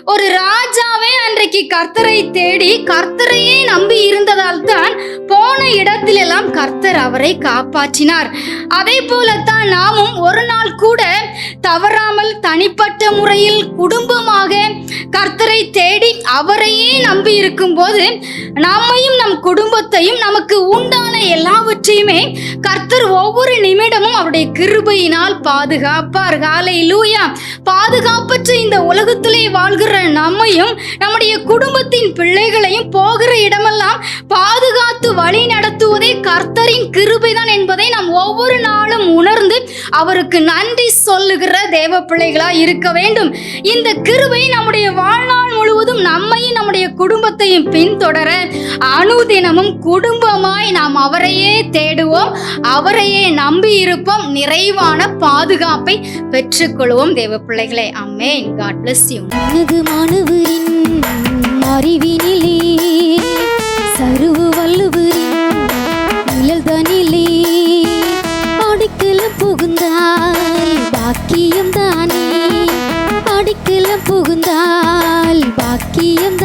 ஒரு ராஜாவே அன்றைக்கு கர்த்தரை தேடி கர்த்தரையே நம்பி இருந்ததால் தான் போன இடத்திலெல்லாம் கர்த்தர் அவரை காப்பாற்றினார். அதே போலத்தான் நாமும் ஒரு நாள் கூட தவறாமல் தனிப்பட்ட முறையில் குடும்பமாக கர்த்தரை தேடி அவரையே நம்பி இருக்கும் போது நம்மையும் நம் குடும்பத்தையும் நமக்கு உண்டான எல்லாவற்றையுமே கர்த்தர் ஒவ்வொரு நிமிடமும் அவருடைய கிருபையினால் பாதுகாப்பார். ஹல்லேலூயா. பாதுகாப்பற்ற இந்த உலகத்திலே வாழ்கிற நம்மையும் நம்முடைய குடும்பத்தின் பிள்ளைகளையும் போகிற இடமெல்லாம் பாதுகாத்து வழி நடத்துவதே கர்த்தரின் கிருபைதான் என்பதை நாம் ஒவ்வொரு நாளும் உணர்ந்து அவருக்கு நன்றி சொல்லுகிற தேவ பிள்ளைகளா இருக்க வேண்டும். இந்த கிருபை நம்முடைய வாழ்நாள் முழுவதும் நம்மையும் நம்முடைய குடும்பத்தையும் பின்தொடர அனுதினமும் குடும்பமாய் நாம் அவரையே தேடுவோம், அவரையே நம்பி இருப்போம், நிறைவான பாதுகாப்பை பெற்றுக்கொள்வோம் தேவ பிள்ளைகளே. ஆமென். God bless you. மாணவரின் அறிவினிலே சர்வ வல்லவரின் நிழல்தனிலே அடிக்கலம் புகுந்தால் பாக்கியம் தானே, அடிக்கலம் புகுந்தால் பாக்கியம்